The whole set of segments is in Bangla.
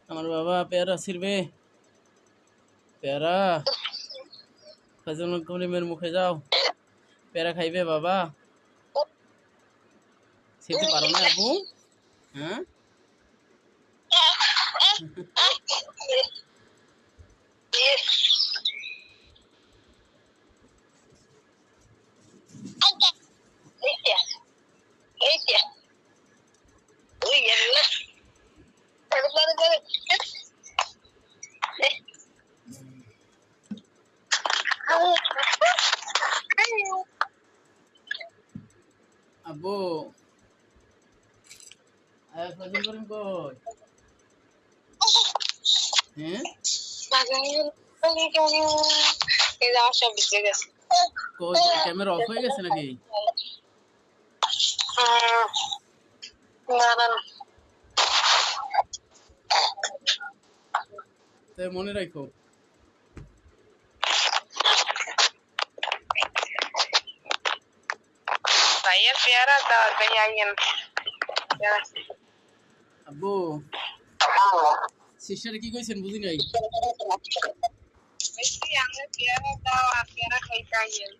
আমার বাবা পেয়ারা ছিড়বে, পেয়ারা ফাইজুল করিমের মুখে যাও, পেয়ারা খাইবে বাবা। ছিড়তে পারো না আপু? হ্যাঁ আব্বু ফাইজুল করিম কই? হ্যাঁ কই, ক্যামেরা অফ হয়ে গেছে নাকি? তাই মনে রাখো। ভাইয়া পেয়ারা দাও, ভাইয়া আইয়েন। আব্বু সিস্টারে কি কইছেন বুঝি নাই। আমরা পেয়ারা দাও আর পেয়ারা খাইতে আইয়েন।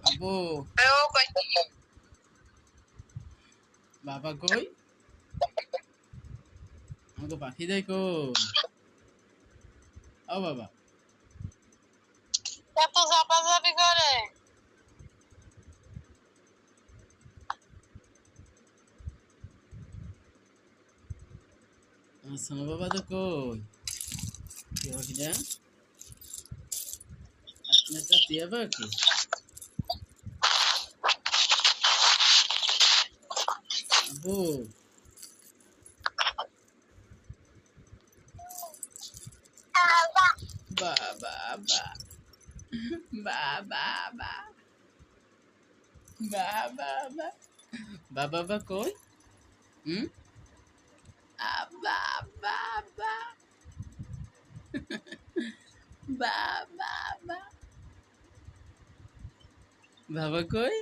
আব্বু বাবা কই? আমাকে পাখি দেয় কই? ও বাবা কত চাপাচাপি করে। সোনা বাবা তো কই? কি পাখিটা? আপনার তো টিয়া পাখি। আব্বু বা বা বা বা বা বা বা বা বা বা বাবা কই? হুম বা বা বা বা বা বা বাবা কই?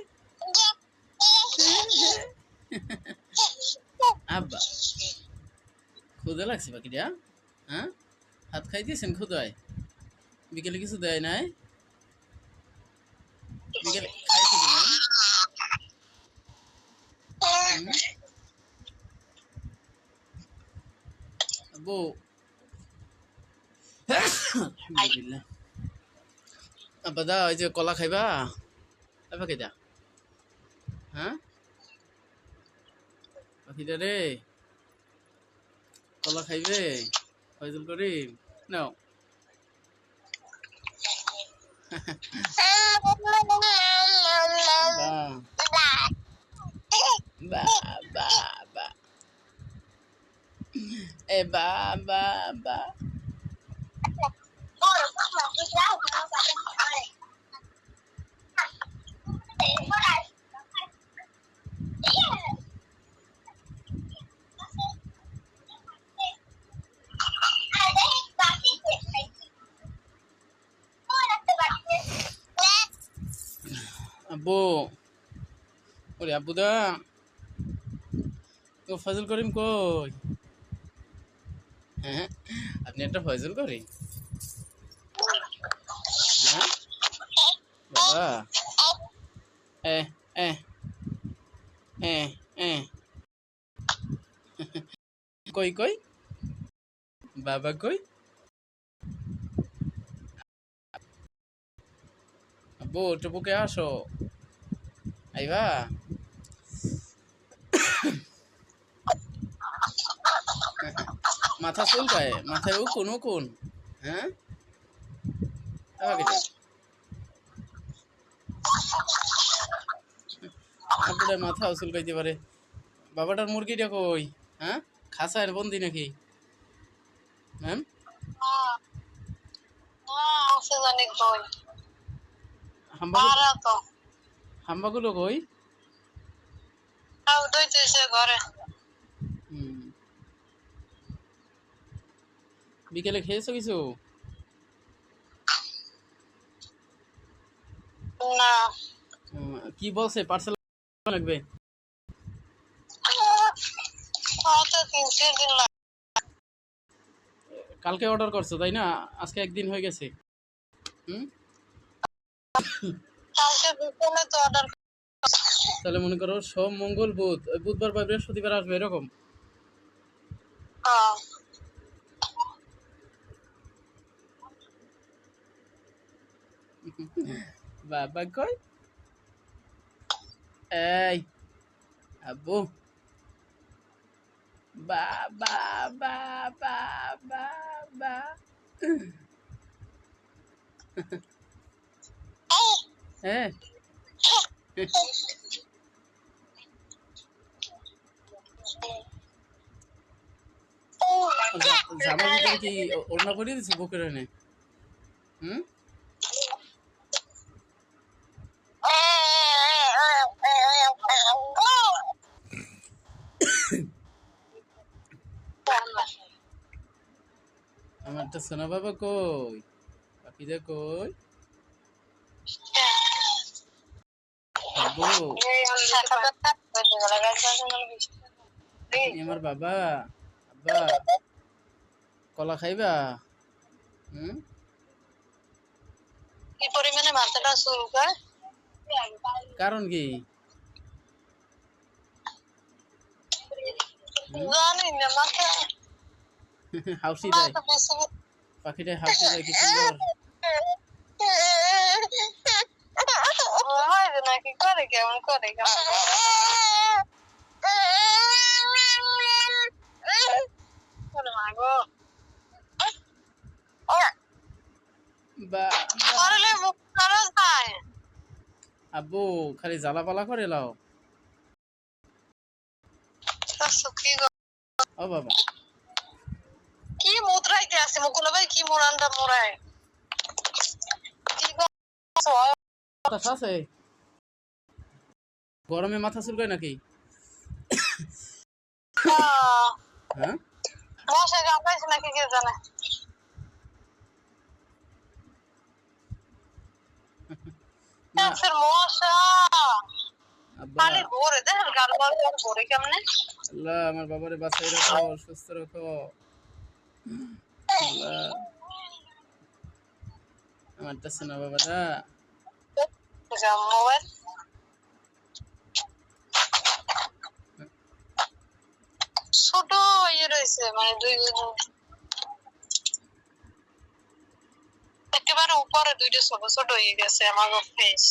আব্বা ক্ষুদা লাগছে পাখিটা? হ্যাঁ হাত খাই দিয়েছেন ক্ষুদায়? বিকেলে কিছু দেয় নাই? বিকেলে খাইছে কিনা? আব্বু আলহামদুলিল্লাহ। আব্বা দা ওই যে কলা খাইবা? পাখিটা হ্যাঁ পাখিটা রে কলা খাইবে? ফয়জুল করিম নাও। বা বা বা এ বা বা বা আব্বু ওরে আব্বু দা ও ফয়জুল করিম কই? হ্যাঁ আপনি একটা ফয়জুল করিম? হ্যাঁ বাবা এ এ এ এ কই কই বাবা কই? আব্বু টুপুকে আসো আইবা। মাথা চুলকায়, মাথায় উকুন উকুন। হ্যাঁ আপনার মাথাও চুলকাইতে পারে। বাবাটার মুরগিটা কই? হ্যাঁ খাসার বন্দি নাকি? ম্যাম হাম্বাগুলো কই? ঘরে বিকেলে খেয়েছো কিছু? না কি বলছে পার্সেল লাগবে? তো 3-4 দিন লাগে। কালকে অর্ডার করছো তাই না? আজকে একদিন হয়ে গেছে। হুম, কালকে বিকেলে তো অর্ডার। তাহলে মনে করো সোম মঙ্গল বুধ, ওই বুধবার বা বৃহস্পতিবার আসবে এরকম। হ্যাঁ বাবা কই? এই আব্বু, বাবা বাবা বাবা। হ্যাঁ, জামার ভিতরে কি ওড়না পরিয়ে দিছো বুকের এনে? হুম, আমারটা সোনা বাবা কই? পাখিটা কই? আব্বু, আপনি আমার বাবা। আব্বা, কলা খাইবা? হুম, কি পরিমাণে মাথাটা শুরু করে কারণ কি? জানি না মাথা হাউসি দেয়, বেশি পাখিটা হাউসি দেয় কি সুন্দর। হয় নাকি করে কেমন করে মাগো বা করলে মুখ করো যায় আব্বু খালি জ্বালা পালা করে লাও। সুখী ও বাবা, কি মুদ্রাইতে আছে মুকুল ভাই কি মোরানটা মোরায় কি বাতাস আছে? গরমে মাথা চুলকায় নাকি? হ্যাঁ, মশা কামড়াইছে নাকি কে জানে না মশা আব্বা, খালি ভরে দেখ গাল গাল ভরে কেমনে আল্লাহ আমার বাবারে বাঁচাই রাখো, সুস্থ রাখো। আল্লাহ, আমারটা শোনা বাবাটা। মোবাইল ছোট ইয়ে রয়েছে মানে একেবারে উপরে দুইটা ছোট ছোট হয়ে গেছে আমার ফেস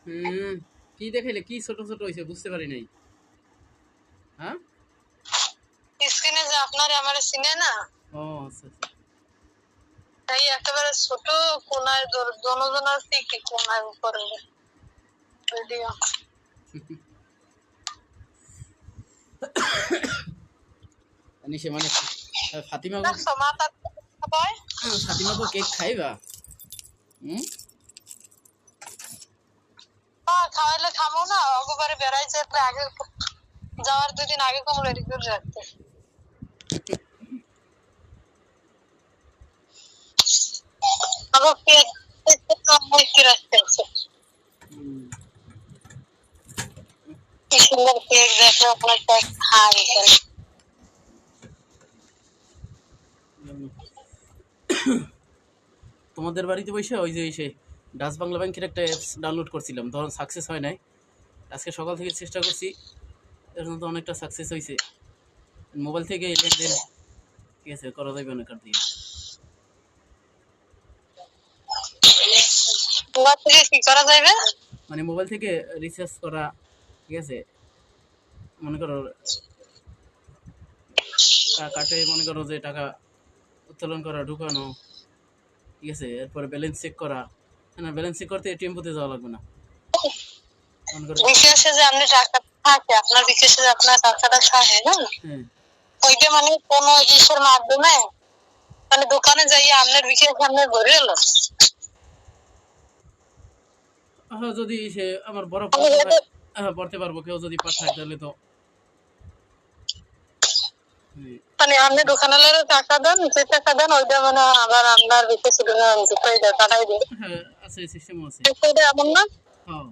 হুম, কি দেখাইলে? কি ছোট ছোট হয়েছে বুঝতে পারি নাই। হ্যাঁ, স্ক্রিনে যে আপনার আমার চিনে না ও আচ্ছা আচ্ছা। তাই একেবারে ছোট কোনায় দনজনার থেকে কোনায় উপরে ভিডিও নিশে মানে ফাতিমা গো, দেখছো মাথা বয় ফাতিমা গো কেক খাইবা? হুম, খাওয়াইলে খামো না একবারে বেড়াইছে আগে যাওয়ার 2 দিন আগে কম রেডি করে রাখতে আবার কেক কম কি রাখতে কি সুন্দর কেক দেখো আপনার খাই তোমাদের বাড়িতে বসে ওই যে এসে ডাচ বাংলা ব্যাংকের একটা অ্যাপস ডাউনলোড করছিলাম, তখন সাকসেস হয় নাই। আজকে সকাল থেকে চেষ্টা করছি, এখন তো অনেকটা সাকসেস হয়েছে। মোবাইল থেকে লেনদেন ঠিক আছে করা যাবে অনেক কার দিয়ে। মোবাইল থেকে কি করা যাবে মানে মোবাইল থেকে রিচার্জ করা, ঠিক আছে, মনে করো কার্ডে মনে করো যে টাকা উত্তোলন করা, ঢুকানো, ঠিক আছে, এরপরে ব্যালেন্স চেক করা। না, ব্যালেন্স চেক করতে এটিএম বুথে যাওয়া লাগবে না। মনে করো বিকাশে যে আপনি টাকা থাকে আপনার বিকাশে যে আপনার টাকাটা থাকে না হ্যাঁ, ওইটা মানে কোনো ইসের মাধ্যমে মানে দোকানে যাই আপনার বিকাশ আপনি ভরে এলো হ্যাঁ, যদি সে আমার বড় হ্যাঁ পড়তে পারবো, কেউ যদি পাঠায় তাহলে তো মানে আপনি দোকানওয়ালার টাকা দেন, যে টাকা দেন ওইটা মানে আবার আপনার ভিতরে ছিল না, ওইটা পাঠাই দিন। হ্যাঁ আছে, সিস্টেম আছে। ওইটা এমন না? হ্যাঁ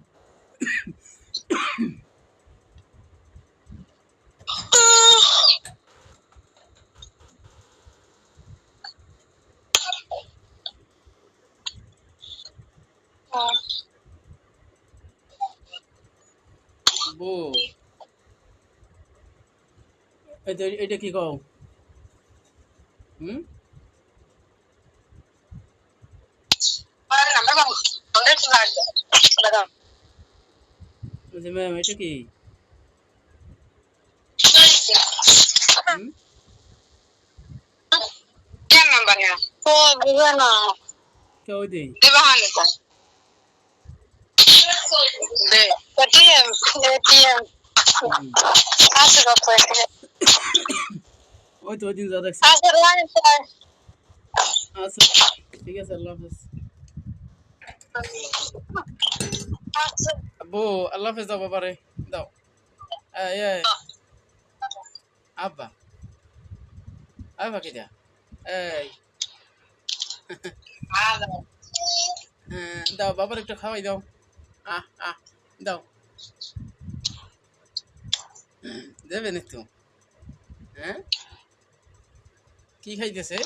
হ্যাঁ। বো এটা কি কও? হুম আর নাম্বার কম, অনেক লাগবে ম্যাডাম। বলছি ম্যাম এটা কি? হুম কেন নাম্বার না ও বুঝে না কেউ দিই দেবা হানি কোন দে এটিএম এটিএম আছে কত এটিএম ওই তো ওই দিন যা দেখছি। আছে লাইন চাই আচ্ছা ঠিক আছে, আল্লাহ হাফেজ। আছে বো আল্লাহ হাফেজ দাও বাবারে, দাও। এই এই আব্বা, আব্বা কে দিয়া এই দাও বাবার একটু খাওয়াই দাও। আহ আহ দাও, দেবেন একটু। হ্যাঁ কি খাইতেছে?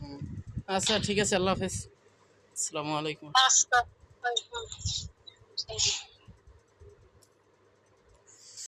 হুম, আচ্ছা ঠিক আছে, আল্লাহ হাফেজ, আসসালামু আলাইকুম। আচ্ছা